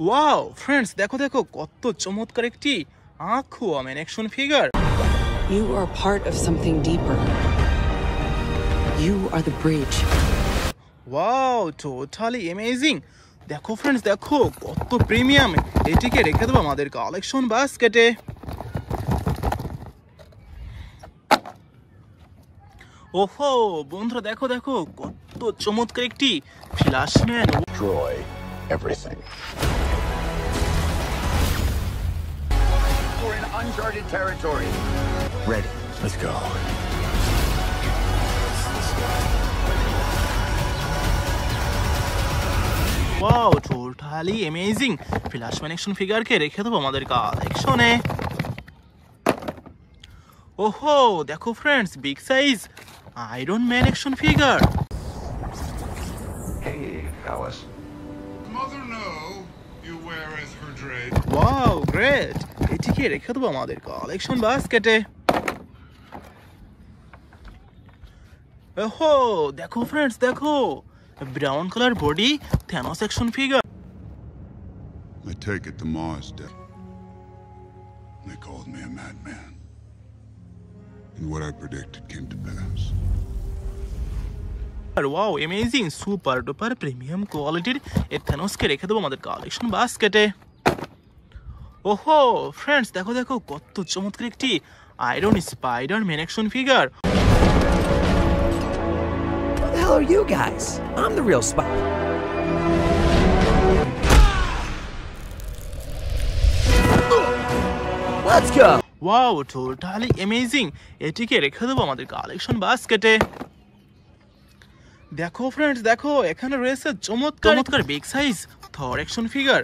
Wow friends, দেখো দেখো কত চমৎকার একটি Aquaman action figure. You are part of something deeper. You are the bridge. Wow, totally amazing. দেখো ফ্রেন্ডস, দেখো কত প্রিমিয়াম। এটিকে রেখে দেবো আমাদের কালেকশন বাস্কেটে। ওহো বন্ধুরা, দেখো দেখো কত চমৎকার একটি Flashman. Destroy everything. We're in uncharted territory. Ready. Let's go. Wow, totally amazing. Flashman action ফিগারকে রেখে দেবো আমাদের কালেকশনে। ওহো দেখো friends, big size Iron Man action figure. Hey, Alice. Mother know you wear as her dread. Wow great, এটিকে রেখে দেবো আমাদের কালেকশন বাস্কেটে। ওহো দেখো ফ্রেন্ডস, দেখো brown colour body Thanos action figure. I take it the Mars dead. They called me a madman. And what I predicted came to pass. Wow amazing, super duper premium কোয়ালিটির এই থ্যানোসকে রেখে দেবো আমাদের collection বাস্কেটে। ওহো friends, দেখো দেখো কত চমৎকার একটি iron spider man action figure. Who the hell are you guys? I'm the real spy. Let's go. Wow totally amazing, এটিকে রেখে দেবো আমাদের কালেকশন বাস্কেটে। দেখো ফ্রেন্ডস, দেখো এখানে রয়েছে চমৎকার চমৎকার big size Thor action figure.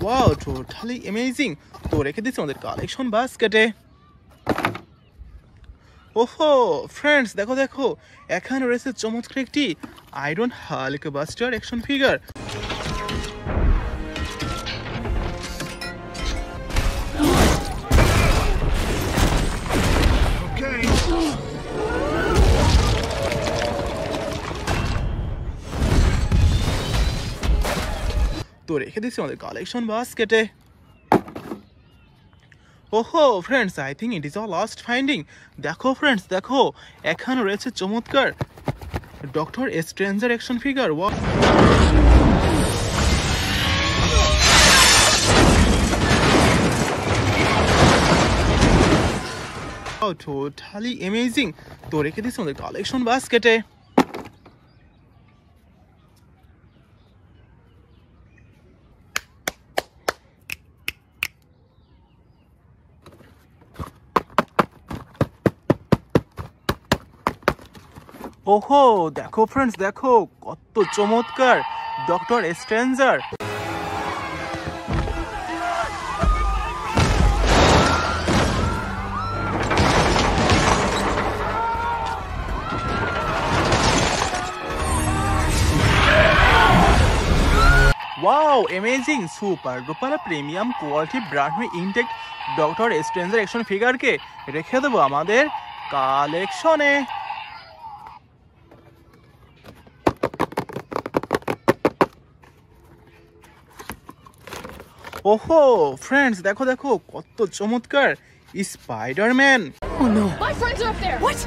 Wow totally amazing, তো রেখে দিচ্ছি আমাদের কালেকশন বাস্কেটে। ওহো ফ্রেন্ডস, দেখো দেখো এখানে রয়েছে চমৎকার একটি iron Hulk buster action figure. Okay. তো রেখে দিচ্ছি আমাদের কালেকশন বাস্কেটে। ওহো friends, I think it is our last finding. দেখো ফ্রেন্ডস, দেখো এখানে রয়েছে চমৎকার Doctor Stranger action figure. Totally amazing, তো রেখে দিচ্ছি আমাদের কালেকশন বাস্কেটে। ওহো দেখো ফ্রেন্ডস, দেখো কত চমৎকার Doctor Stranger. Wow amazing, super duper premium quality brand new intact Doctor Stranger action ফিগারকে রেখে দেবো আমাদের কালেকশনে। ওহো ফ্রেন্ডস, দেখো দেখো কত চমৎকার Spiderman. Oh no. My friends are up there. What?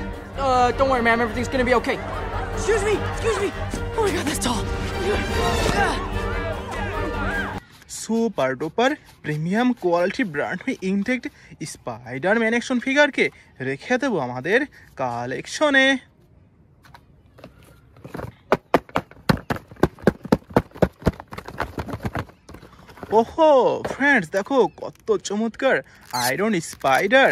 Don't worry, ma'am. Everything's gonna be okay. Excuse me. Excuse me. Oh my God, that's tall. Super duper premium quality brand intact Spiderman action ফিগারকে রেখে দেবো আমাদের কালেকশনে। ওহো friends, দেখো কত চমৎকার Iron Spider.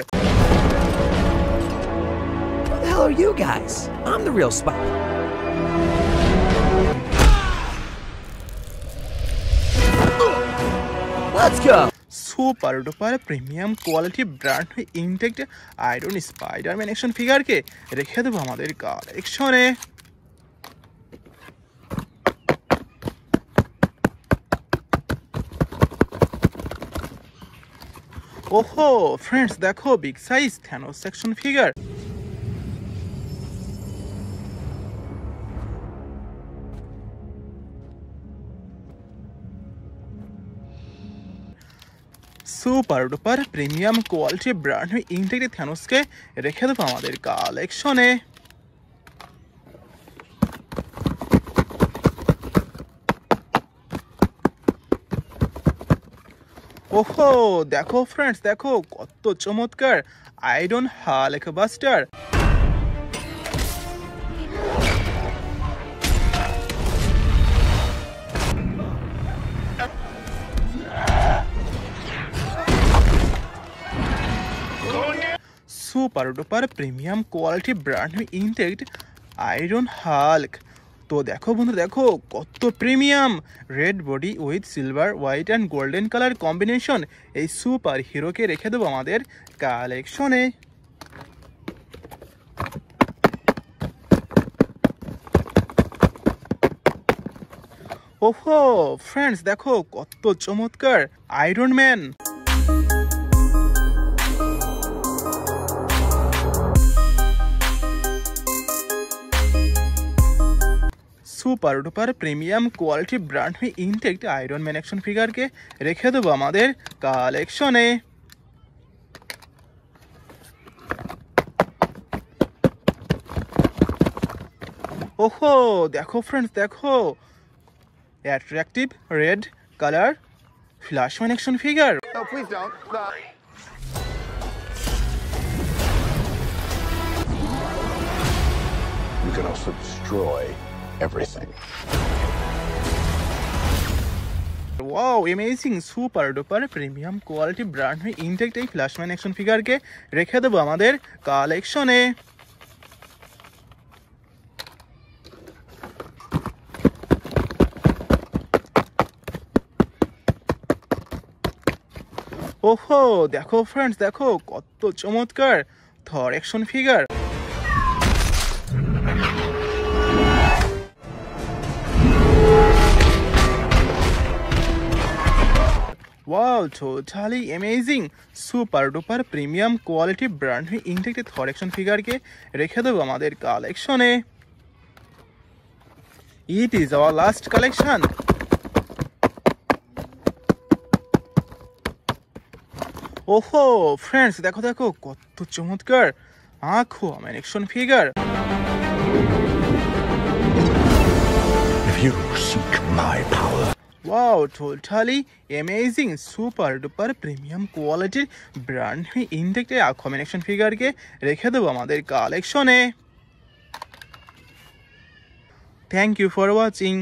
Who the hell are you guys? I'm the real spy. Let's go. Super duper premium quality brand intact Iron Spiderman action ফিগারকে রেখে দেবো আমাদের কালেকশনে। ওহো ফ্রেন্ডস দেখো big size Thanos action figure. Super duper premium quality brand new intact থ্যানোসকে রেখে দেবো আমাদের কালেকশনে। ওহো দেখো ফ্রেন্ডস দেখো কত চমৎকার Iron Hulk Buster. Super duper premium quality brand new intact Iron Hulk. তো দেখো বন্ধু দেখো কত premium red body with silver white and golden colour combination এই সুপার হিরোকে রেখে দেবো আমাদের কালেকশনে। ওহো ফ্রেন্ডস দেখো কত চমৎকার Iron Man. Super duper premium quality brand new intact Iron Man action ফিগারকে রেখে দেবো আমাদের কালেকশনে। ওহো দেখো ফ্রেন্ডস দেখো attractive red colour Flashman action figure. No, please don't. You can also destroy everything. Wow amazing super duper premium quality brand new intact এই ফ্ল্যাশম্যান action ফিগারকে রেখে দেবো আমাদের কালেকশনে। ওহো দেখো ফ্রেন্ডস দেখো কত চমৎকার Thor action figure. Wow totally amazing super duper premium quality brand new intact Thor action ফিগারকে রেখে দেবো আমাদের কালেকশনে। It is our last collection. ওহো ফ্রেন্ডস দেখো দেখো কত চমৎকার আঁখো আমার action figure. If you seek my power, wow totally amazing super duper premium কোয়ালিটির ব্র্যান্ড নিউ ইনটেক্ট আঁখো অ্যাকশন ফিগারকে রেখে দেবো আমাদের কালেকশনে। Thank you for watching.